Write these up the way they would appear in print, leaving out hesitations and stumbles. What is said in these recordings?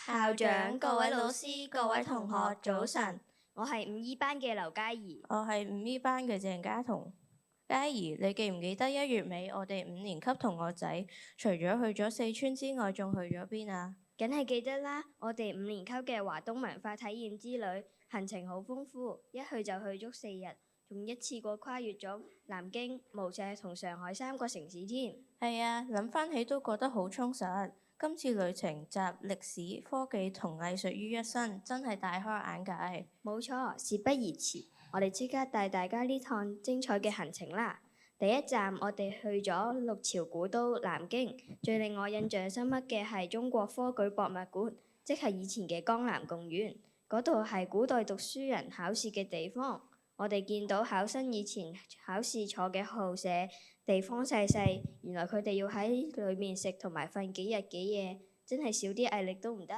校長、各位老師、各位同學，早晨。我係5E班嘅劉嘉怡。我係5E班嘅鄭嘉彤。嘉怡，你記唔記得1月尾我哋5年級同學仔除咗去咗四川之外，仲去咗邊啊？梗係記得啦！我哋5年級嘅華東文化體驗之旅行程好豐富，一去就去足4日，仲一次過跨越咗南京、無錫同上海3個城市添。係啊，諗返起都覺得好充實。今次旅程集歷史、科技同藝術於一身，真係大開眼界。冇錯，事不宜遲，我哋即刻帶大家呢趟精彩嘅行程啦！第一站我哋去咗六朝古都南京，最令我印象深刻嘅係中國科舉博物館，即係以前嘅江南貢院。嗰度係古代讀書人考試嘅地方。我哋見到考生以前考試坐嘅校舍，地方細細，原來佢哋要喺裏面食同埋瞓幾日幾夜，真係少啲毅力都唔得。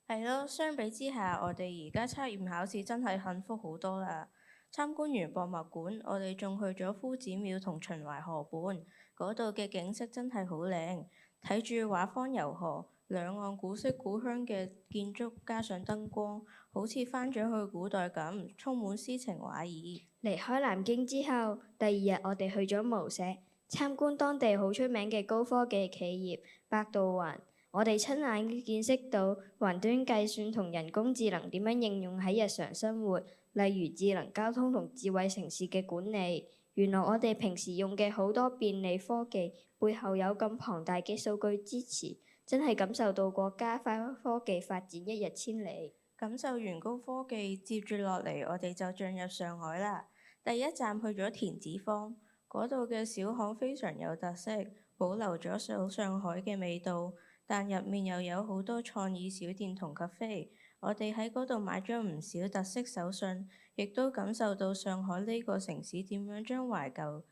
係咯，相比之下，我哋而家測驗考試真係幸福好多啦。參觀完博物館，我哋仲去咗夫子廟同秦淮河畔，嗰度嘅景色真係好靚。睇住畫舫遊河，兩岸古色古香嘅建築加上燈光，好似返咗去古代咁，充滿詩情畫意。離開南京之後，第2日我哋去咗無錫，參觀當地好出名嘅高科技企業百度雲。我哋親眼見識到雲端計算同人工智能點樣應用喺日常生活，例如智能交通同智慧城市嘅管理。原來我哋平時用嘅好多便利科技背後有咁龐大嘅數據支持，真係感受到國家快科技發展一日千里。感受完高科技，接住落嚟我哋就進入上海啦。第一站去咗田子坊，嗰度嘅小巷非常有特色，保留咗老上海嘅味道。但入面又有好多創意小店同咖啡，我哋喺嗰度買咗唔少特色手信，亦都感受到上海呢個城市點樣將懷舊、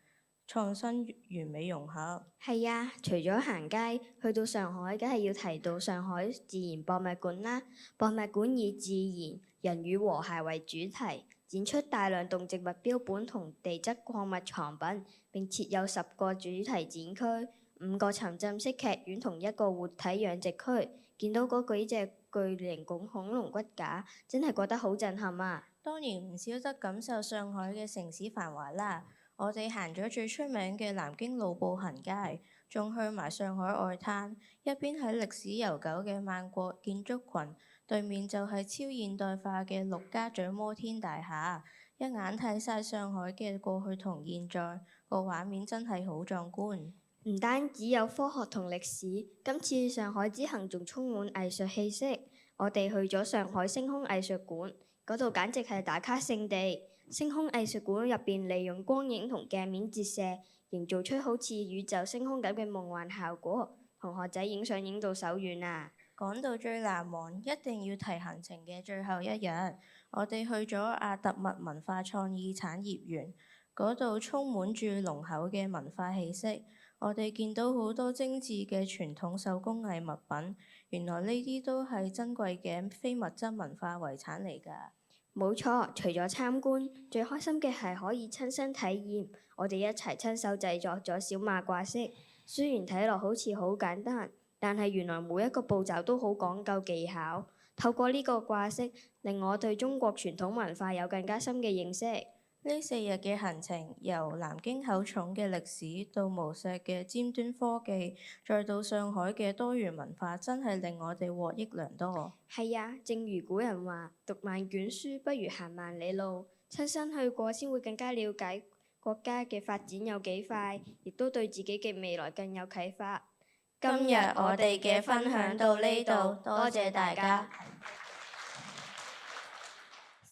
創新完美融合。係啊，除咗行街，去到上海梗係要提到上海自然博物館啦。博物館以自然、人與和諧為主題，展出大量動植物標本同地質礦物藏品，並設有10個主題展區、5個沉浸式劇院同1個活體養殖區。見到嗰幾隻巨型恐龍骨架，真係覺得好震撼啊！當然唔少得感受上海嘅城市繁華啦。我哋行咗最出名嘅南京路步行街，仲去埋上海外灘，一邊喺歷史悠久嘅萬國建築群，對面就係超現代化嘅陸家嘴摩天大廈，一眼睇晒上海嘅過去同現在，個畫面真係好壯觀。唔單止有科學同歷史，今次上海之行仲充滿藝術氣息。我哋去咗上海星空藝術館，嗰度簡直係打卡聖地。星空藝術館入邊利用光影同鏡面折射，營造出好似宇宙星空咁嘅夢幻效果。同學仔影相影到手軟啊！講到最難忘，一定要提行程嘅最後一日，我哋去咗阿特物文化創意產業園，嗰度充滿住濃厚嘅文化氣息。我哋見到好多精緻嘅傳統手工藝物品，原來呢啲都係珍貴嘅非物質文化遺產嚟㗎。冇錯，除咗參觀，最開心嘅係可以親身體驗。我哋一齊親手製作咗小馬掛飾，雖然睇落好似好簡單，但係原來每一個步驟都好講究技巧。透過呢個掛飾，令我對中國傳統文化有更加深嘅認識。呢4日嘅行程，由南京厚重嘅歷史到無錫嘅尖端科技，再到上海嘅多元文化，真係令我哋獲益良多。係啊，正如古人話：讀萬卷書不如行萬里路。親身去過先會更加了解國家嘅發展有幾快，亦都對自己嘅未來更有啟發。今日我哋嘅分享到呢度，多謝大家。